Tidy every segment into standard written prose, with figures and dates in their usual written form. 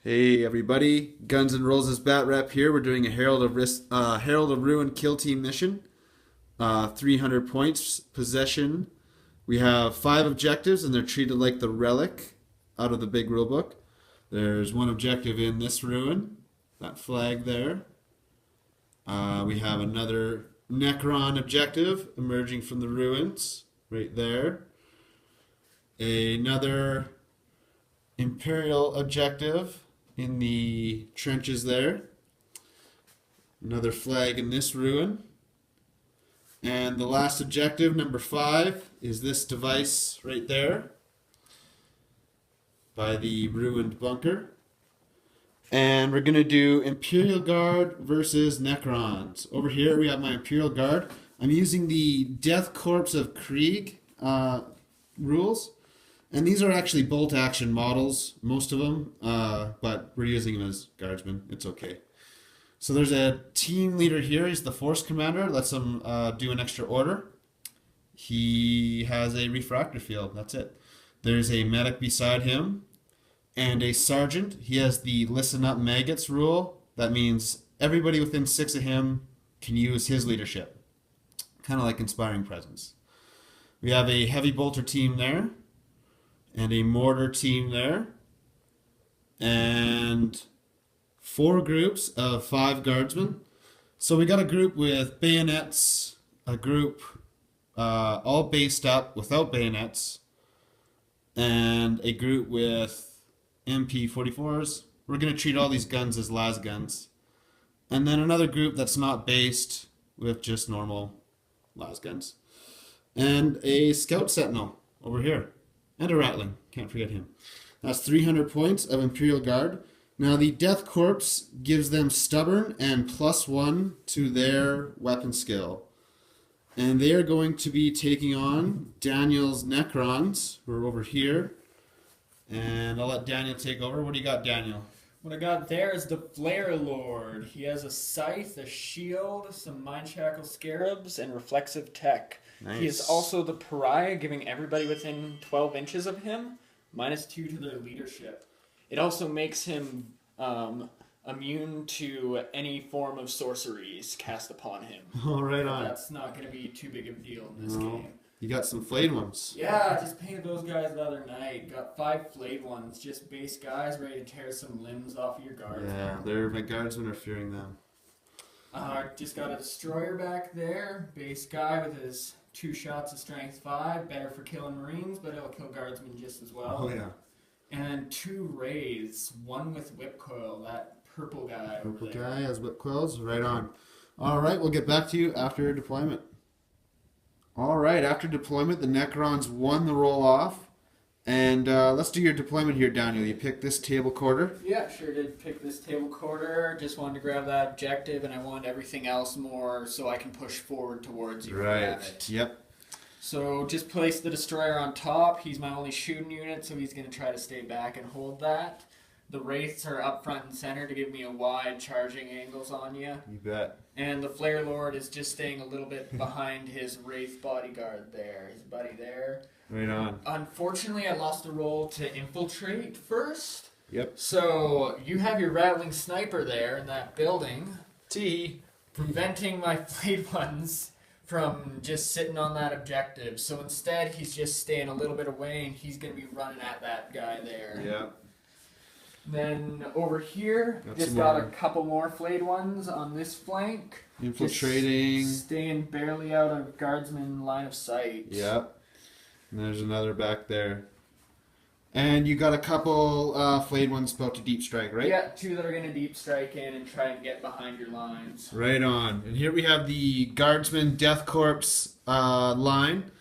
Hey everybody, Guns N' Roses Bat Rep here. We're doing a Herald of Ruin kill team mission. 300 points, possession. We have 5 objectives and they're treated like the relic out of the big rulebook. There's one objective in this ruin, that flag there. We have another Necron objective emerging from the ruins, right there. Another Imperial objective in the trenches there. Another flag in this ruin. And the last objective, number 5, is this device right there by the ruined bunker. And we're going to do Imperial Guard versus Necrons. Over here we have my Imperial Guard. I'm using the Death Corps of Krieg rules. And these are actually bolt action models, most of them, but we're using them as guardsmen. It's okay. So there's a team leader here. He's the force commander. Lets him do an extra order. He has a refractor field. That's it. There's a medic beside him and a sergeant. He has the listen up maggots rule. That means everybody within 6 of him can use his leadership. Kind of like inspiring presence. We have a heavy bolter team there. And a mortar team there. And 4 groups of 5 guardsmen. So we got a group with bayonets, a group all based up without bayonets, and a group with MP44s. We're going to treat all these guns as las guns. And then another group that's not based with just normal las guns. And a scout sentinel over here. And a Rattling. Can't forget him. That's 300 points of Imperial Guard. Now the Death Corps gives them stubborn and +1 to their weapon skill. And they are going to be taking on Daniel's Necrons, who are over here. And I'll let Daniel take over. What do you got, Daniel? What I got there is the Flare Lord. He has a scythe, a shield, some Mind Shackle Scarabs, and reflexive tech. Nice. He is also the pariah, giving everybody within 12 inches of him -2 to their leadership. It also makes him immune to any form of sorceries cast upon him. Oh, right on. That's not going to be too big of a deal in this No. game. You got some flayed ones. Yeah, I just painted those guys the other night. Got 5 flayed ones, just base guys ready to tear some limbs off of your guard. Yeah, my guardsmen are fearing them. Just got a destroyer back there. Base guy with his 2 shots of strength 5. Better for killing marines, but it'll kill guardsmen just as well. Oh, yeah. And 2 wraiths. One with whip coil, that purple guy over Purple there. guy has whip quills. Right on. All right, we'll get back to you after deployment. All right, after deployment, the Necrons won the roll-off. And let's do your deployment here, Daniel. You picked this table quarter. Yeah, sure did pick this table quarter. Just wanted to grab that objective, and I wanted everything else more so I can push forward towards you. Right. And grab it. Yep. So just place the destroyer on top. He's my only shooting unit, so he's going to try to stay back and hold that. The wraiths are up front and center to give me a wide charging angles on you. You bet. And the Flare Lord is just staying a little bit behind his wraith bodyguard there. His buddy there. Right on. Unfortunately, I lost a roll to infiltrate first. Yep. So you have your rattling sniper there in that building, preventing my flayed ones from just sitting on that objective. So instead, he's just staying a little bit away, and he's going to be running at that guy there. Yeah. Then over here, Got just some got more. a couple more flayed ones on this flank. Infiltrating. Just staying barely out of guardsman line of sight. Yep. And there's another back there. And you got a couple flayed ones about to deep strike, right? Yeah, 2 that are going to deep strike in and try and get behind your lines. Right on. And here we have the Guardsman Death Corps line.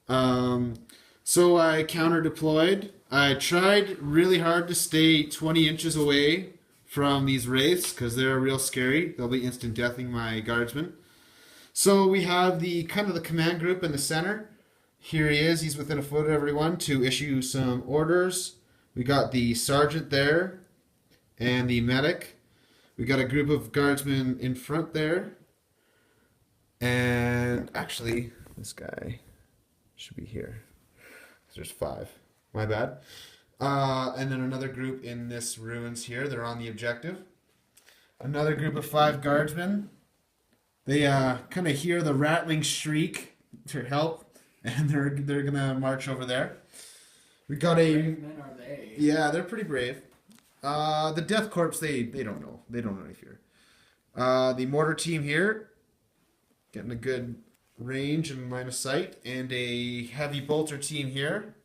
So I counter deployed. I tried really hard to stay 20 inches away from these wraiths because they're real scary. They'll be instant deathing my guardsmen. So we have the kind of the command group in the center. Here he is. He's within a foot of everyone to issue some orders. We got the sergeant there and the medic. We got a group of guardsmen in front there. And actually, this guy should be here. There's 5. My bad. And then another group in this ruins here. They're on the objective. Another group of 5 guardsmen. They kind of hear the rattling shriek for help, and they're gonna march over there. We got a. Brave men are they? Yeah, they're pretty brave. The Death Corps, they don't know. They don't know any fear. The mortar team here, getting a good range and line of sight, and a heavy bolter team here.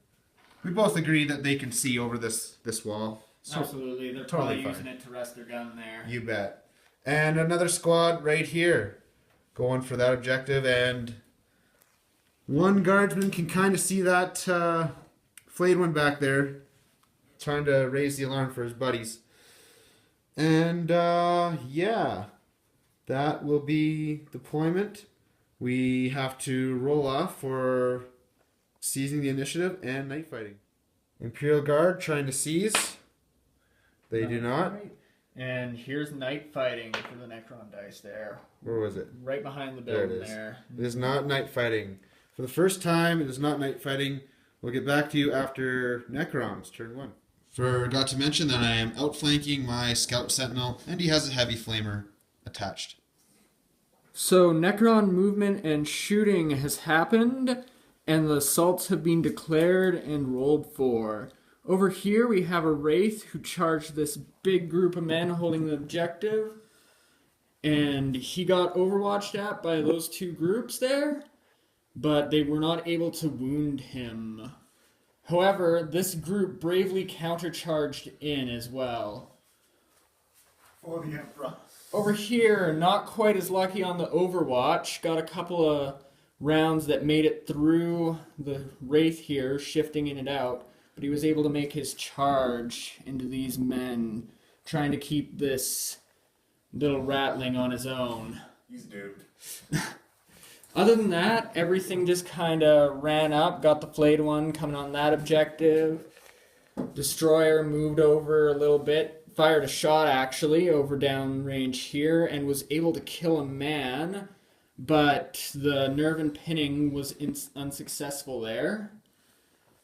We both agree that they can see over this wall. So Absolutely, they're totally probably fine. using it to rest their gun there. you bet. And another squad right here, going for that objective, and one guardsman can kind of see that flayed one back there, trying to raise the alarm for his buddies. And yeah, that will be deployment. We have to roll off for seizing the initiative and night fighting. Imperial Guard trying to seize. They do not. Right. And here's night fighting for the Necron dice there. Where was it? Right behind the There it building is. there. It is not night fighting. For the first time, it is not night fighting. We'll get back to you after Necrons, turn 1. Forgot to mention that I am outflanking my Scout Sentinel, and he has a heavy flamer attached. So Necron movement and shooting has happened, and the assaults have been declared and rolled for. Over here we have a Wraith who charged this big group of men holding the objective, and he got overwatched at by those 2 groups there, but they were not able to wound him. However, this group bravely countercharged in as well. For the Emperor. Over here, not quite as lucky on the Overwatch. Got a couple of rounds that made it through the Wraith here, shifting in and out. But he was able to make his charge into these men, trying to keep this little rattling on his own. He's doomed. Other than that, everything just kind of ran up. Got the flayed one coming on that objective. Destroyer moved over a little bit. Fired a shot actually over downrange here and was able to kill a man, but the nerve and pinning was unsuccessful there.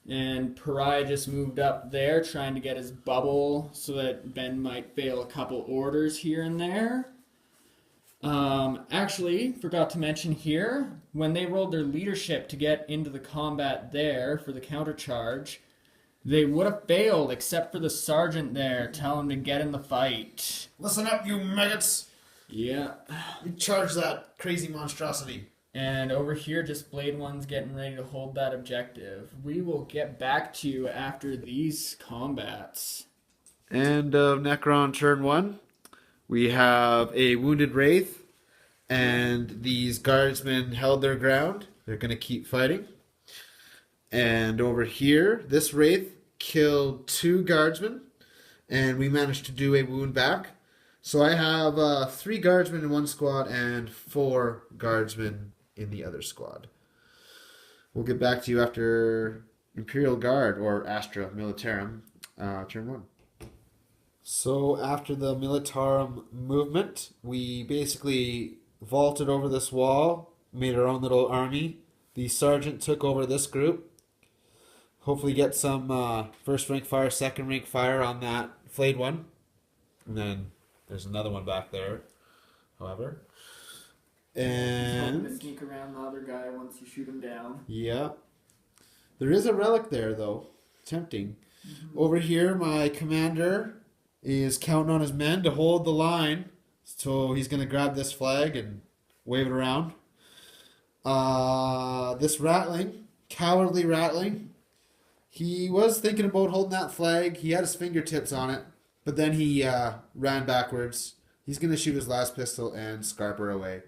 And Pariah just moved up there trying to get his bubble so that Ben might fail a couple orders here and there. Actually, forgot to mention here, when they rolled their leadership to get into the combat there for the countercharge, they would have failed except for the sergeant there telling him to get in the fight. Listen up, you maggots! Yeah. You charge that crazy monstrosity. And over here, just Blade One's getting ready to hold that objective. We will get back to you after these combats. And Necron turn 1. We have a wounded Wraith, and these guardsmen held their ground. They're going to keep fighting. And over here, this Wraith killed 2 guardsmen, and we managed to do a wound back. So I have 3 guardsmen in one squad and 4 guardsmen in the other squad. We'll get back to you after Imperial Guard, or Astra Militarum, turn 1. So after the Militarum movement, we basically vaulted over this wall, made our own little army. The sergeant took over this group. Hopefully get some first rank fire, second rank fire on that flayed one. And then there's another one back there, however. He's hoping And to sneak around the other guy once you shoot him down. yeah, there is a relic there though. Tempting. Over here, my commander is counting on his men to hold the line. So he's going to grab this flag and wave it around. This rattling, cowardly rattling, he was thinking about holding that flag. He had his fingertips on it, but then he ran backwards. He's going to shoot his last pistol and scarper away.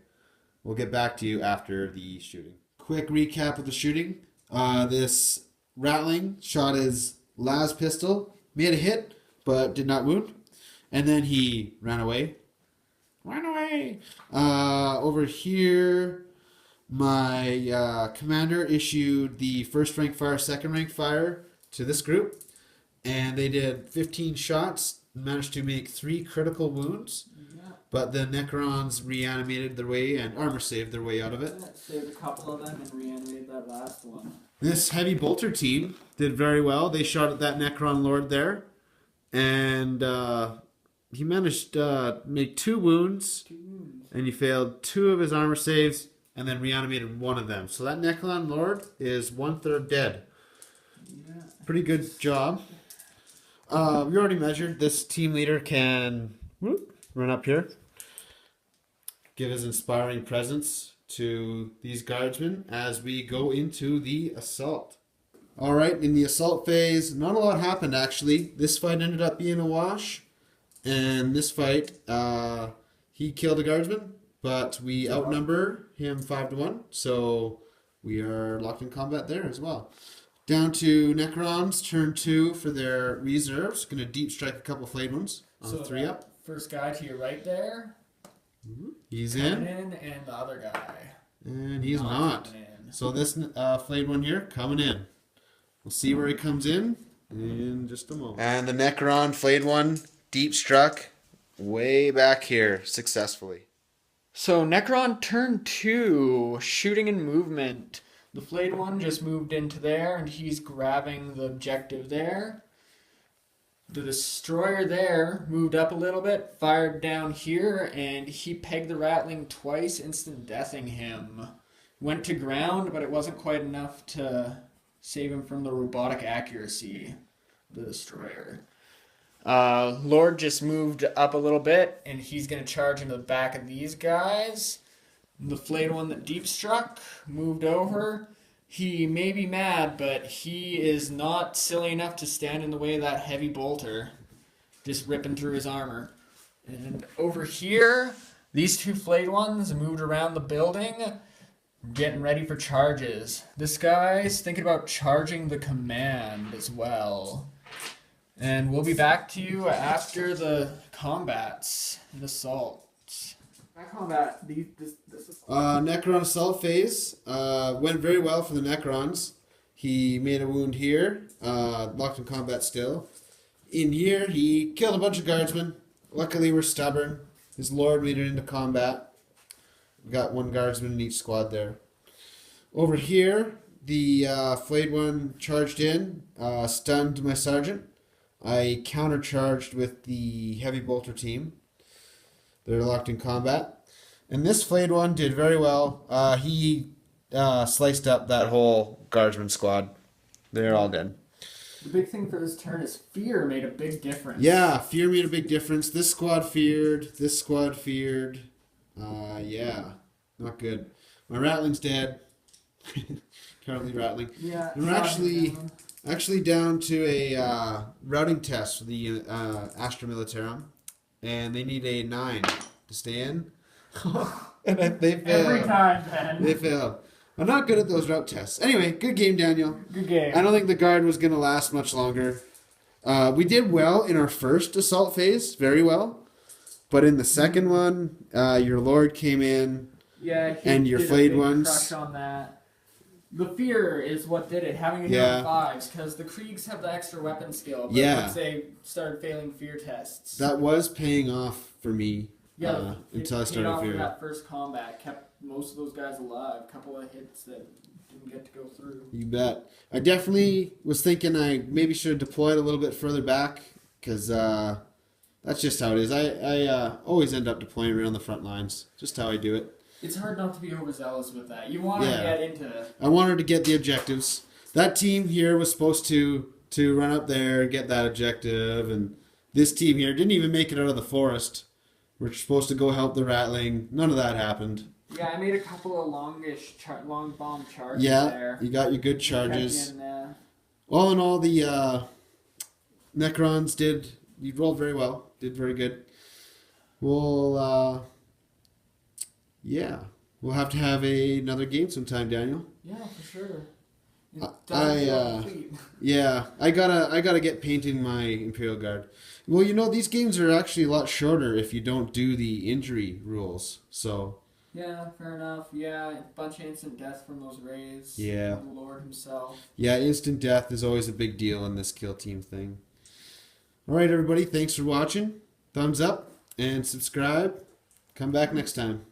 We'll get back to you after the shooting. Quick recap of the shooting. This rattling shot his last pistol, made a hit, but did not wound. And then he ran away. Run away! Over here, my commander issued the first rank fire, second rank fire to this group. And they did 15 shots, managed to make 3 critical wounds. But the Necrons reanimated their way and armor saved their way out of it. Saved a couple of them and reanimated that last one. This heavy bolter team did very well. They shot at that Necron Lord there, and he managed to make 2 wounds, and he failed 2 of his armor saves, and then reanimated 1 of them. So that Necron Lord is 1/3 dead. Yeah. Pretty good job. We already measured. This team leader can run up here, give his inspiring presence to these guardsmen as we go into the assault. All right, in the assault phase, not a lot happened actually. This fight ended up being a wash, and this fight, he killed a guardsman, but we outnumber him 5-1, so we are locked in combat there as well. Down to Necrons, turn 2 for their reserves. Going to deep strike a couple flayed ones on So 3 up. First guy to your right there. He's Coming in, and the other guy. and he's not. coming in. So this flayed one here, coming in. We'll see where he comes in just a moment. And the Necron flayed one, deep struck, way back here, successfully. So Necron turn 2, shooting and movement. The flayed one just moved into there, and he's grabbing the objective there. The destroyer there moved up a little bit, fired down here, and he pegged the Ratling twice, instant deathing him. Went to ground, but it wasn't quite enough to save him from the robotic accuracy of the destroyer. Lord just moved up a little bit, and he's going to charge into the back of these guys. The flayed one that deep struck moved over. He may be mad, but he is not silly enough to stand in the way of that heavy bolter, just ripping through his armor. And over here, these 2 flayed ones moved around the building, getting ready for charges. This guy's thinking about charging the command as well. And we'll be back to you after the combats and assaults. That combat, this is... Necron assault phase went very well for the Necrons. He made a wound here, locked in combat still. In here, he killed a bunch of guardsmen. Luckily, we're stubborn. His lord made it into combat. We got 1 guardsman in each squad there. Over here, the flayed one charged in, stunned my sergeant. I countercharged with the heavy bolter team. They're locked in combat. And this flayed one did very well. He sliced up that whole guardsman squad. They're all dead. The big thing for this turn is fear made a big difference. Yeah, fear made a big difference. This squad feared. This squad feared. Yeah, not good. My Ratling's dead. Currently Ratling. Yeah. And we're actually down to a routing test for the Astra Militarum. And they need a 9 to stay in. And they failed. Every time, Ben. They failed. I'm not good at those route tests. Anyway, good game, Daniel. Good game. I don't think the guard was going to last much longer. We did well in our first assault phase, very well. But in the second one, your lord came in. Yeah, and your did a flayed big ones. crush on that. The fear is what did it, having to hit Yeah. on 5s, because the Kriegs have the extra weapon skill, but Yeah. once they started failing fear tests. That was paying off for me Yeah, until I it paid started off in fearing. that first combat, kept most of those guys alive. A couple of hits that didn't get to go through. You bet. I definitely was thinking I maybe should have deployed a little bit further back because that's just how it is. I always end up deploying right on the front lines. Just how I do it. It's hard not to be overzealous with that. You want to Yeah. get into... I wanted to get the objectives. That team here was supposed to run up there and get that objective, and this team here didn't even make it out of the forest. We're supposed to go help the Ratling. None of that happened. Yeah, I made a couple of long bomb charges Yeah, there. you got your good charges. Kept in, All in all, the Necrons you rolled very well. Did very good. We'll have to have another game sometime, Daniel. yeah, for sure. I gotta get painting my Imperial Guard. Well, these games are actually a lot shorter if you don't do the injury rules. So Yeah, fair enough. Yeah, a bunch of instant death from those raids. Yeah. The Lord himself. yeah, instant death is always a big deal in this kill team thing. All right, everybody, thanks for watching. Thumbs up and subscribe. Come back next time.